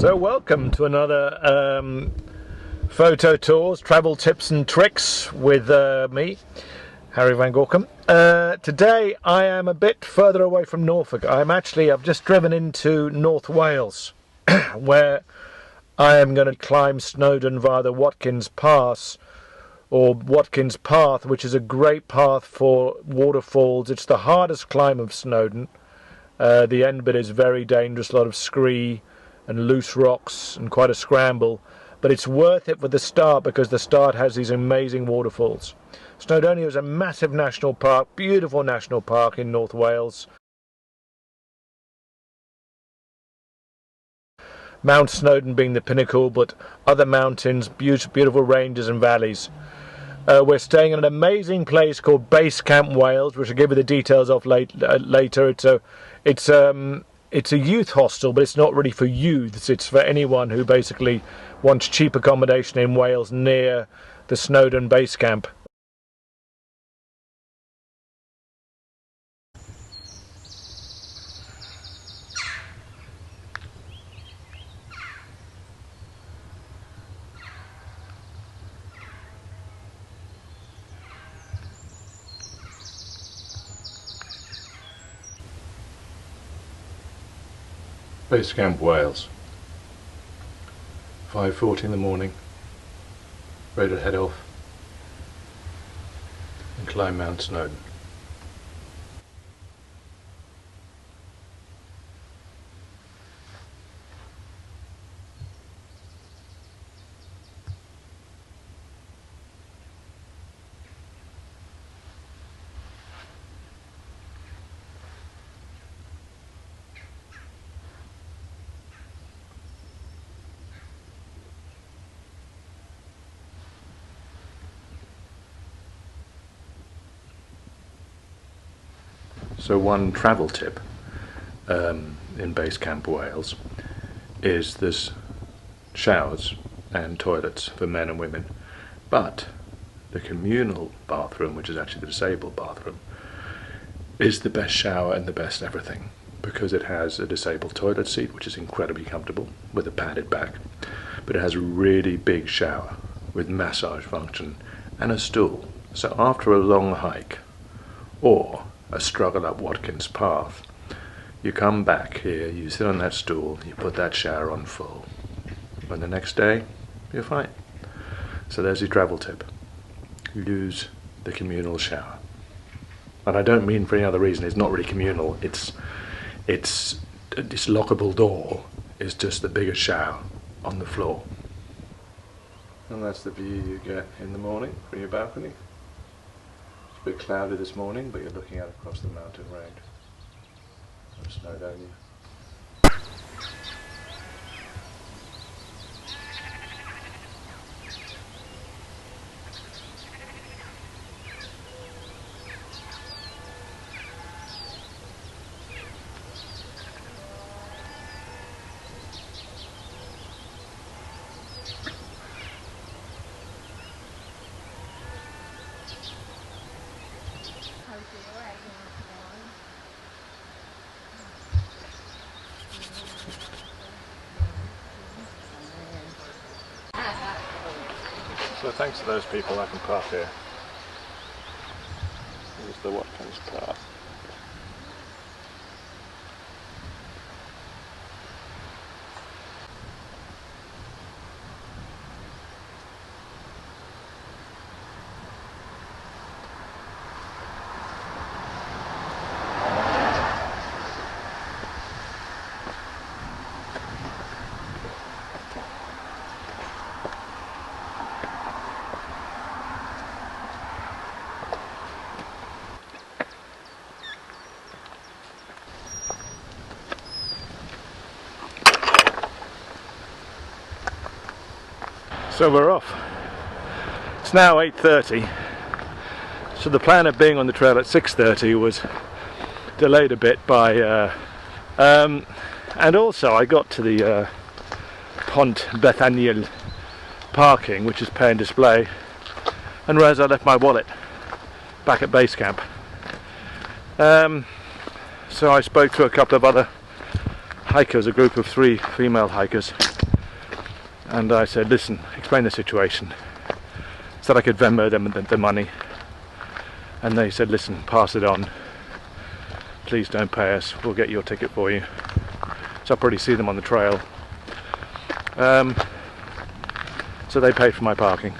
So welcome to another photo tours, travel tips and tricks with me, Harry van Gorkum. Today I am a bit further away from Norfolk. I've just driven into North Wales where I am going to climb Snowdon via the Watkin Path, or Watkin Path, which is a great path for waterfalls. It's the hardest climb of Snowdon. The end bit is very dangerous, a lot of scree and loose rocks and quite a scramble, but it's worth it for the start because the start has these amazing waterfalls. Snowdonia is a massive national park, beautiful national park in North Wales. Mount Snowdon being the pinnacle, but other mountains, beautiful ranges and valleys. We're staying in an amazing place called Base Camp Wales, which I'll give you the details of later. It's a youth hostel, but it's not really for youths. It's for anyone who basically wants cheap accommodation in Wales near the Snowdon base camp. Base Camp Wales, 5:40 in the morning, ready to head off and climb Mount Snowdon. So one travel tip in Base Camp Wales is there's showers and toilets for men and women, but the communal bathroom, which is actually the disabled bathroom, is the best shower and the best everything, because it has a disabled toilet seat which is incredibly comfortable with a padded back, but it has a really big shower with massage function and a stool. So after a long hike or a struggle up Watkin Path, you come back here, you sit on that stool, you put that shower on full, and the next day you're fine. So there's your travel tip: use the communal shower. And I don't mean for any other reason. It's not really communal. It's this lockable door is just the biggest shower on the floor. And that's the view you get in the morning from your balcony. It's a bit cloudy this morning, but you're looking out across the mountain range of Snowdonia. So thanks to those people I can park here. Here's the Watkin Path. So we're off. It's now 8:30. So the plan of being on the trail at 6:30 was delayed a bit by and also I got to the Pont Bethaniel parking, which is pay and display, and realised I left my wallet back at base camp. So I spoke to a couple of other hikers, a group of 3 female hikers, And I said, listen, explain the situation. Said I could Venmo them the money. And they said, listen, pass it on. Please don't pay us, we'll get your ticket for you. So I'll probably see them on the trail. So they paid for my parking.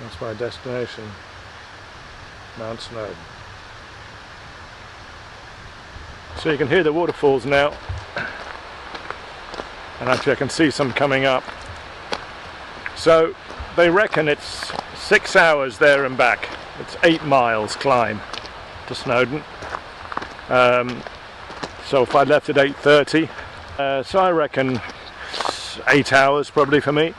That's my destination, Mount Snowdon. So you can hear the waterfalls now, and actually I can see some coming up. So they reckon it's 6 hours there and back. It's 8 miles climb to Snowdon. So if I left at 8:30, so I reckon 8 hours probably for me.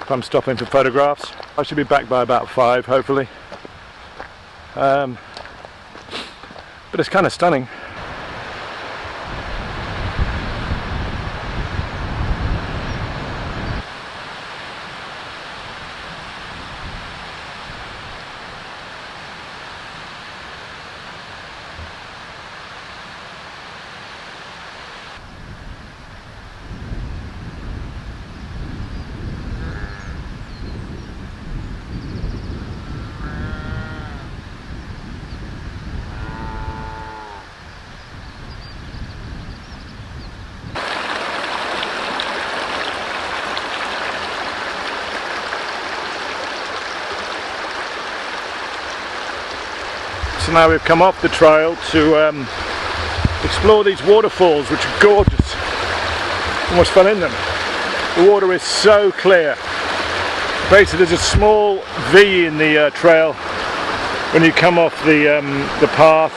If I'm stopping for photographs, I should be back by about 5, hopefully. But it's kind of stunning. So now we've come off the trail to explore these waterfalls, which are gorgeous. Almost fell in them. The water is so clear. Basically there's a small V in the trail when you come off the path,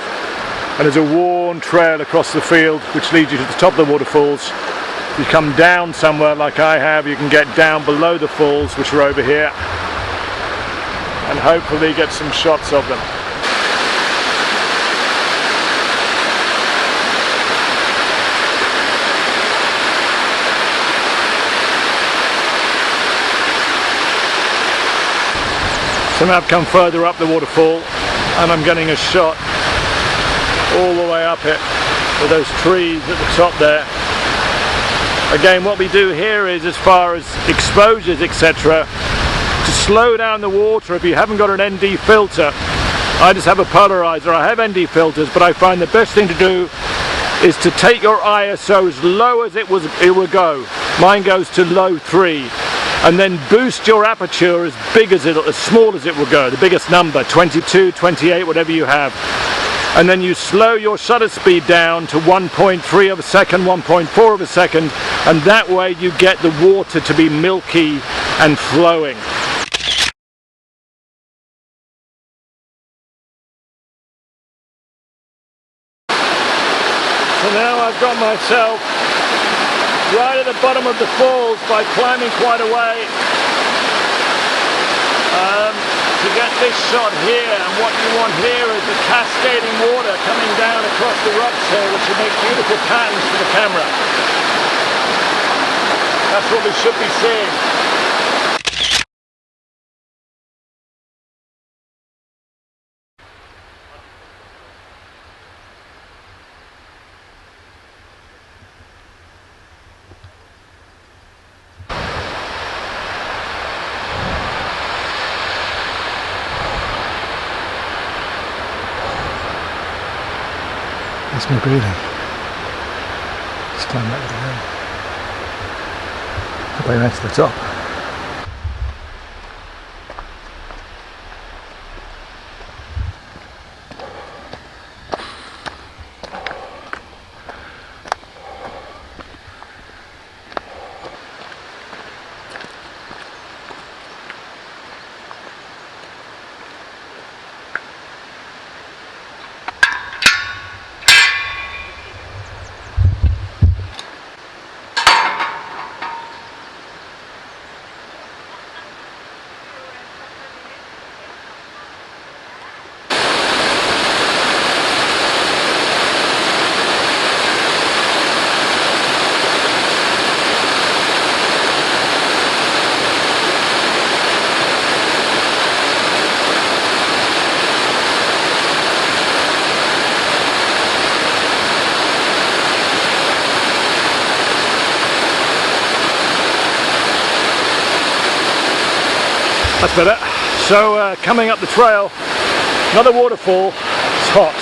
and there's a worn trail across the field which leads you to the top of the waterfalls. If you come down somewhere like I have, you can get down below the falls, which are over here, and hopefully get some shots of them. So now I've come further up the waterfall and I'm getting a shot all the way up it with those trees at the top there. Again, what we do here is, as far as exposures etc., to slow down the water. If you haven't got an ND filter, I just have a polarizer. I have ND filters, but I find the best thing to do is to take your ISO as low as it will go. Mine goes to low 3. And then boost your aperture as small as it will go, the biggest number, 22, 28, whatever you have. And then you slow your shutter speed down to 1.3 of a second, 1.4 of a second, and that way you get the water to be milky and flowing. So now I've got myself right at the bottom of the falls by climbing quite a way. to get this shot here, and what you want here is the cascading water coming down across the rocks here, which will make beautiful patterns for the camera. That's what we should be seeing. That's no breathing. Just climb that little hill. Up right to the top. That's better. So coming up the trail, another waterfall. It's hot,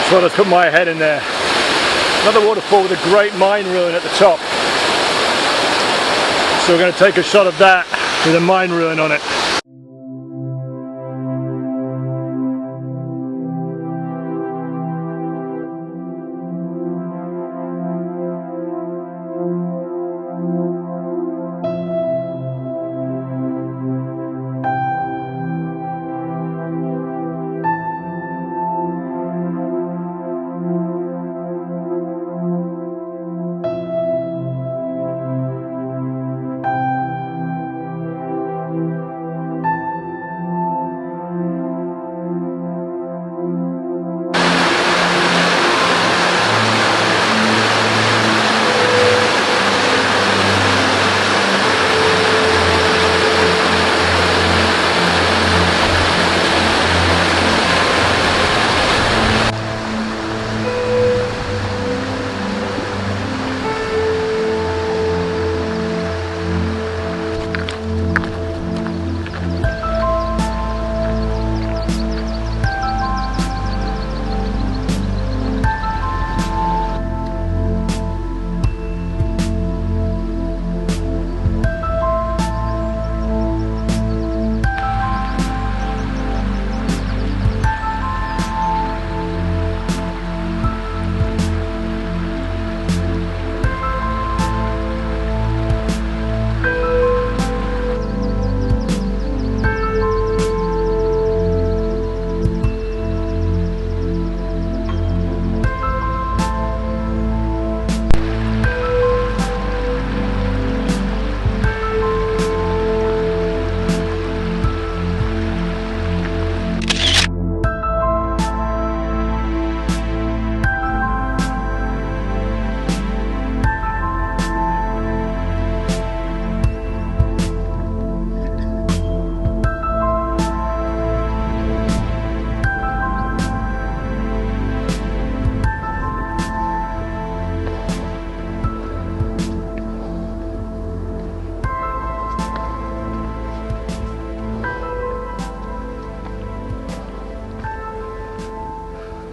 so I'll just put my head in there. Another waterfall with a great mine ruin at the top. So we're going to take a shot of that with a mine ruin on it.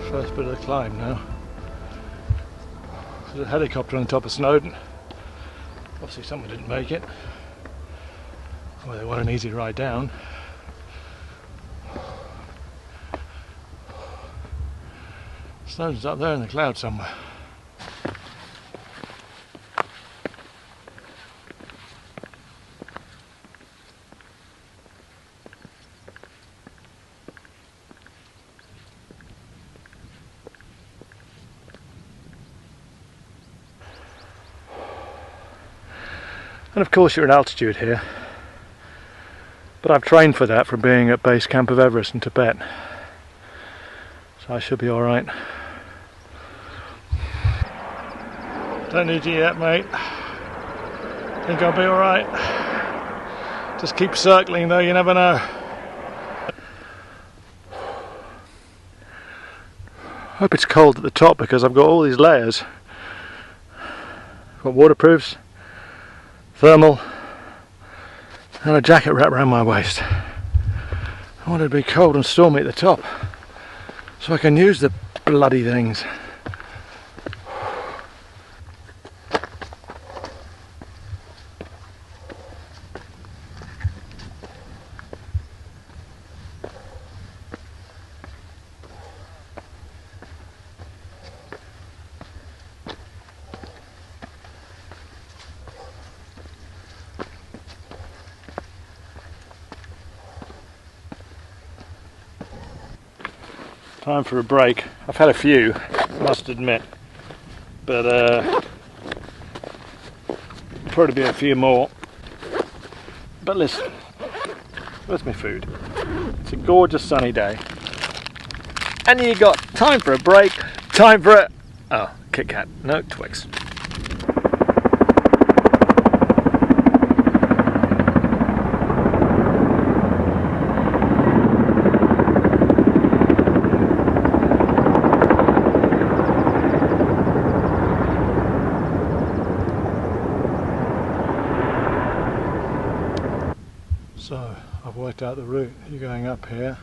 First bit of the climb now. There's a helicopter on the top of Snowdon. Obviously someone didn't make it. Well, they want an easy ride down. Snowdon's up there in the clouds somewhere. And of course you're at altitude here, But I've trained for that from being at base camp of Everest in Tibet, so I should be alright. Don't need you yet, mate. Think I'll be alright. Just keep circling though, you never know. Hope it's cold at the top because I've got all these layers. Got waterproofs, thermal, and a jacket wrapped around my waist. I want it to be cold and stormy at the top so I can use the bloody things. Time for a break. I've had a few, must admit, but probably be a few more. But listen, where's my food? It's a gorgeous sunny day, and you got time for a break, time for a Kit Kat, no Twix. So I've worked out the route. You're going up here,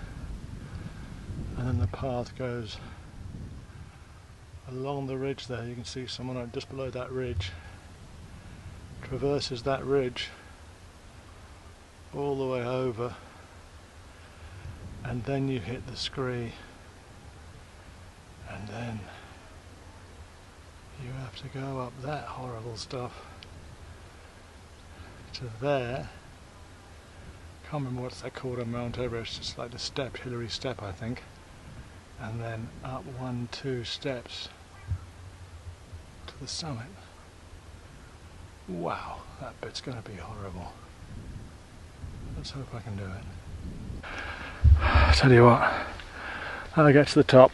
and then the path goes along the ridge there. You can see someone just below that ridge, traverses that ridge all the way over, and then you hit the scree, and then you have to go up that horrible stuff to there. Can't remember what's that called on Mount Everest. It's like the step, Hillary Step, I think. And then up 1-2 steps to the summit. Wow, that bit's going to be horrible. Let's hope I can do it. I tell you what, when I get to the top,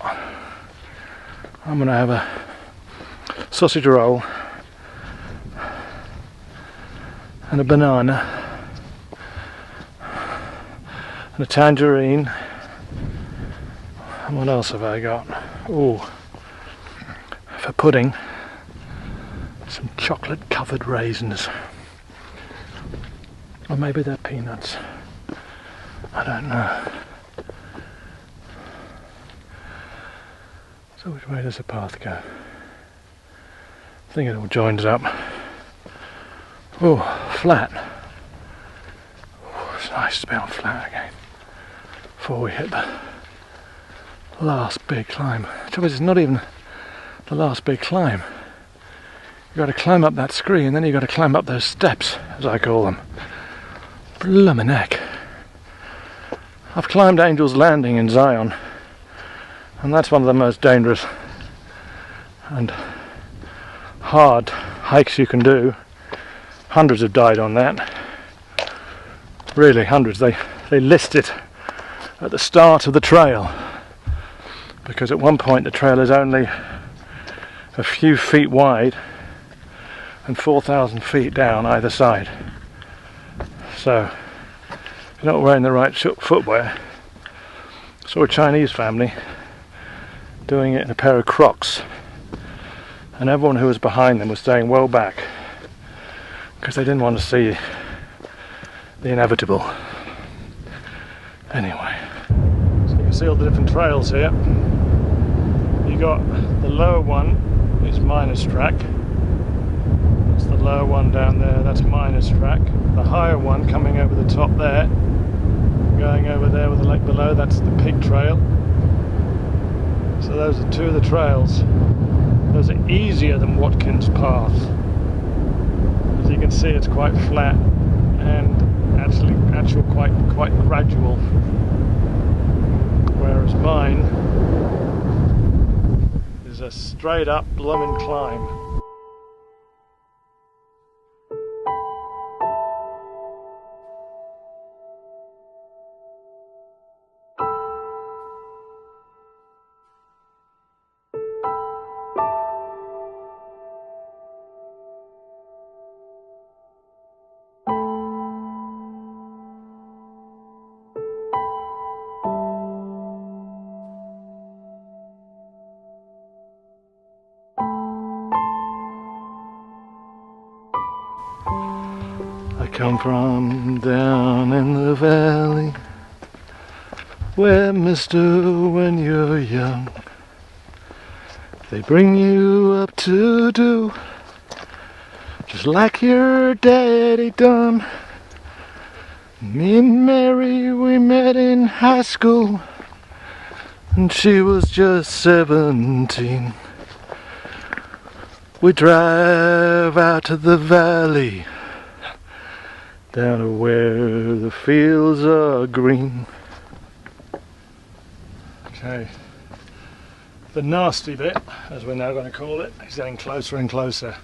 I'm going to have a sausage roll and a banana and a tangerine, and what else have I got? Ooh, for pudding, some chocolate covered raisins, or maybe they're peanuts, I don't know. So which way does the path go? I think it all joins up. Oh, flat. It's nice to be on flat again before we hit the last big climb. The trouble is, it's not even the last big climb. You've got to climb up that scree, and then you've got to climb up those steps, as I call them. Bloomin' heck. I've climbed Angel's Landing in Zion, and that's one of the most dangerous and hard hikes you can do. Hundreds have died on that. Really, hundreds. They list it at the start of the trail, because at one point the trail is only a few feet wide and 4,000 feet down either side. So if you're not wearing the right footwear, I saw a Chinese family doing it in a pair of Crocs, and everyone who was behind them was staying well back because they didn't want to see the inevitable. Anyway, so you can see all the different trails here. You got the lower one is minus track. That's the lower one down there, that's minus track. The higher one coming over the top there, going over there with the lake below, that's the pig trail. So those are two of the trails. Those are easier than Watkin's Path. As you can see, it's quite flat and actually quite gradual, whereas mine is a straight up bloomin' climb. come from down in the valley, where, mister, when you're young, they bring you up to do just like your daddy done. Me and Mary, we met in high school, and she was just 17. We drive out to the valley, down to where the fields are green. Okay, the nasty bit, as we're now going to call it, is getting closer and closer.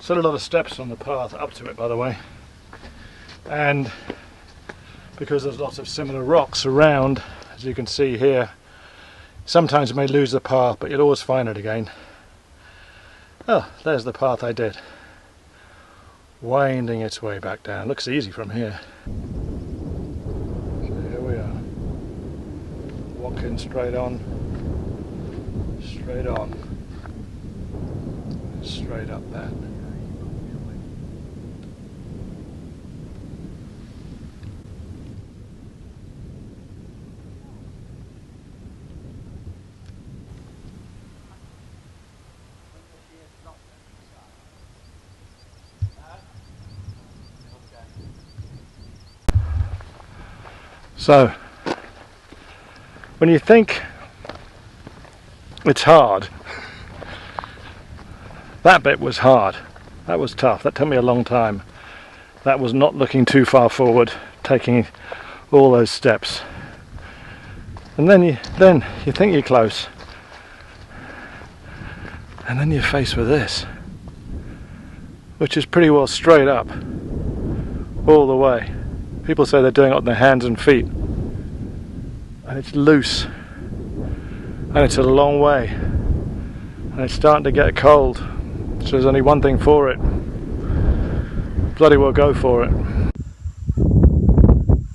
Still a lot of steps on the path up to it, by the way, and because there's lots of similar rocks around, as you can see here, sometimes you may lose the path, but you'll always find it again. Oh, there's the path I did, winding its way back down. Looks easy from here. So here we are, walking straight on, straight up that. So, when you think it's hard, that bit was hard. That was tough. That took me a long time. That was not looking too far forward, taking all those steps. And then you think you're close, and then you're faced with this, which is pretty well straight up all the way. People say they're doing it on their hands and feet, and it's loose, and it's a long way, and it's starting to get cold, so there's only one thing for it: bloody well go for it.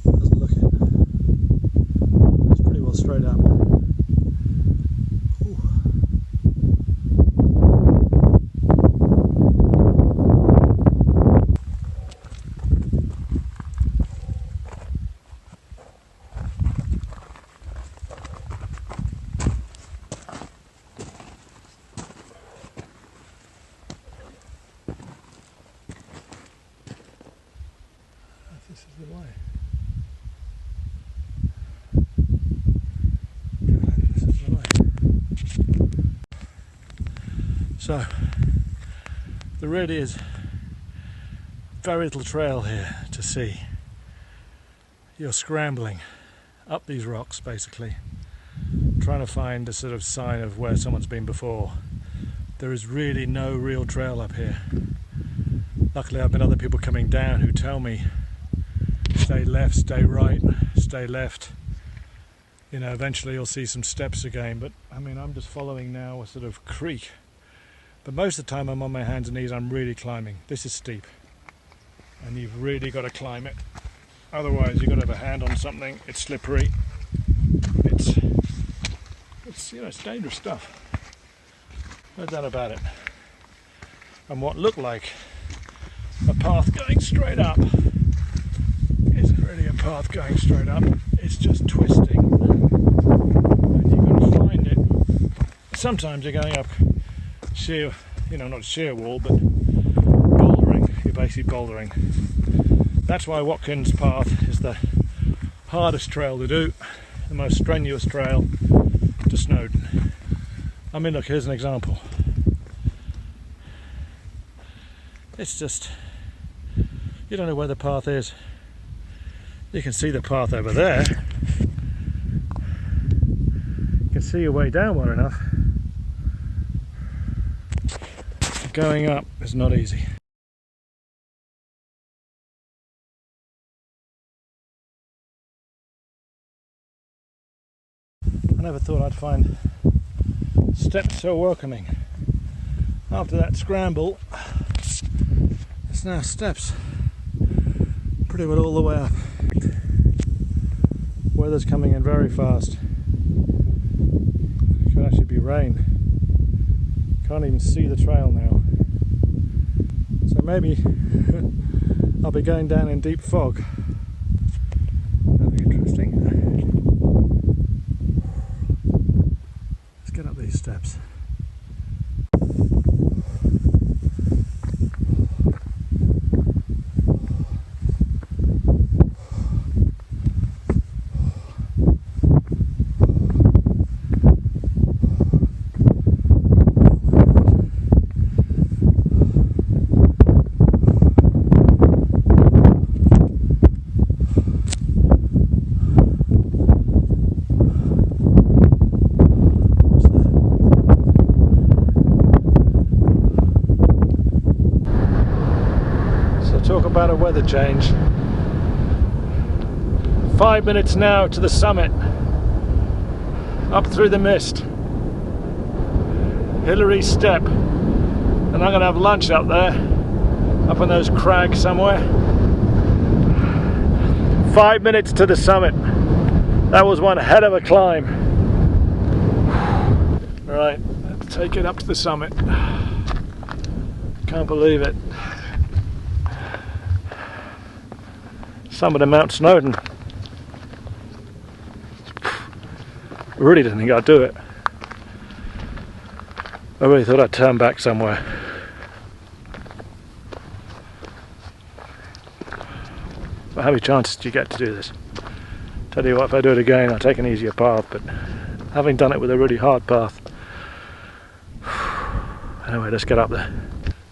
Doesn't look it. It's pretty well straight up. Ooh. This is the way. This is the way. So, there really is very little trail here to see. You're scrambling up these rocks, basically, trying to find a sort of sign of where someone's been before. There is really no real trail up here. Luckily, I've been other people coming down who tell me stay left, stay right, stay left. You know, eventually you'll see some steps again, but I mean, I'm just following now a sort of creek. But most of the time I'm on my hands and knees, I'm really climbing. This is steep, and you've really got to climb it. Otherwise, you've got to have a hand on something. It's slippery. It's you know, it's dangerous stuff. No doubt about it. And what looked like a path going straight up isn't really a path going straight up. It's just twisting, and you've got to find it. Sometimes you're going up sheer, you know, not sheer wall, but bouldering. You're basically bouldering. That's why Watkin Path is the hardest trail to do, the most strenuous trail to Snowdon. I mean, look, here's an example. It's just, you don't know where the path is. You can see the path over there. You can see your way down well enough. Going up is not easy. I never thought I'd find steps so welcoming. After that scramble, it's now steps pretty well all the way up. Weather's coming in very fast. It could actually be rain. Can't even see the trail now. So maybe I'll be going down in deep fog. That'll be interesting. Let's get up these steps. Talk about a weather change. 5 minutes now to the summit, up through the mist, Hillary Step, and I'm going to have lunch up there, up on those crags somewhere. 5 minutes to the summit. That was one hell of a climb. Right, let's take it up to the summit. Can't believe it. Summit of Mount Snowdon. I really didn't think I'd do it. I really thought I'd turn back somewhere. But how many chances do you get to do this? Tell you what, if I do it again, I'll take an easier path, but having done it with a really hard path. Anyway, let's get up there.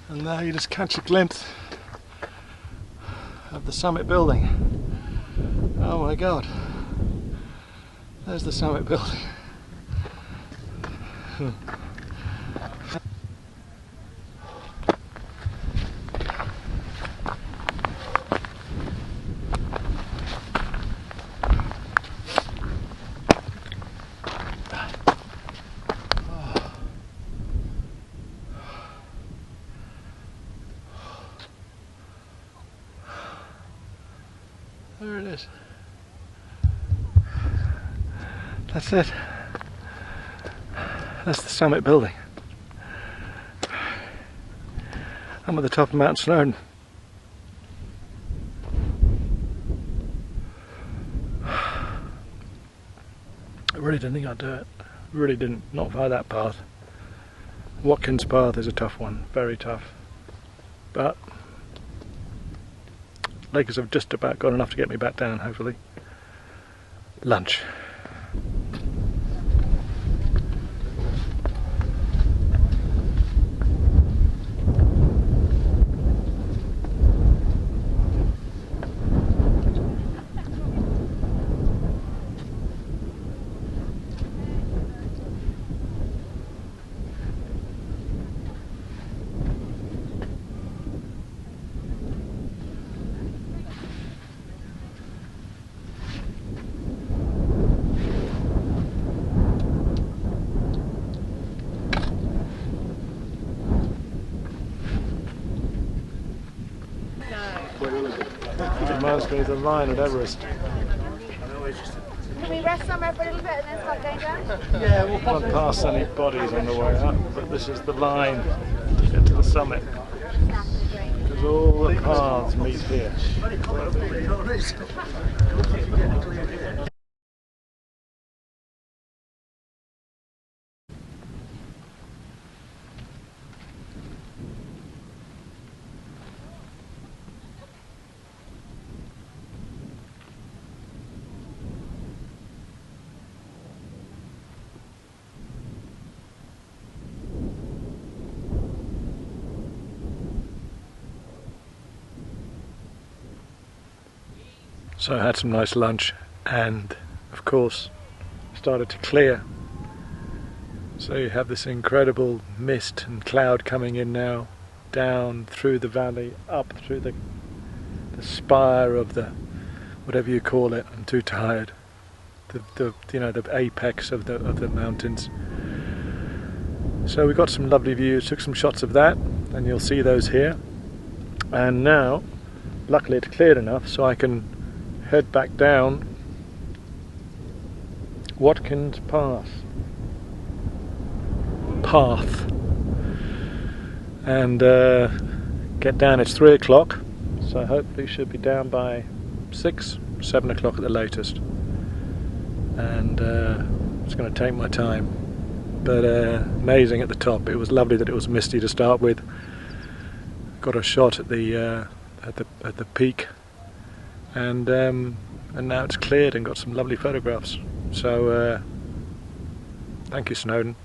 And now you just catch a glimpse of the summit building. Oh my god, there's the summit building. There it is. That's it. That's the summit building. I'm at the top of Mount Snowdon. I really didn't think I'd do it. Really didn't. Not via that path. Watkin Path is a tough one. Very tough. But Lakers have just about got enough to get me back down, hopefully. Lunch. It reminds me of the line at Everest. Can we rest somewhere for a little bit and then start going down? Yeah, we'll not pass any bodies on the way up, but this is the line to get to the summit. Because all the paths meet here. So I had some nice lunch and of course started to clear. So you have this incredible mist and cloud coming in now, down through the valley, up through the spire of the, whatever you call it, I'm too tired. The you know, the apex of the mountains. So we got some lovely views, took some shots of that, and you'll see those here. And now, luckily it's cleared enough so I can head back down Watkin Path and get down. It's 3 o'clock, so hopefully should be down by 6, 7 o'clock at the latest. And it's going to take my time, but amazing at the top. It was lovely that it was misty to start with. Got a shot at the peak, and now it's cleared and got some lovely photographs. So thank you, Snowdon.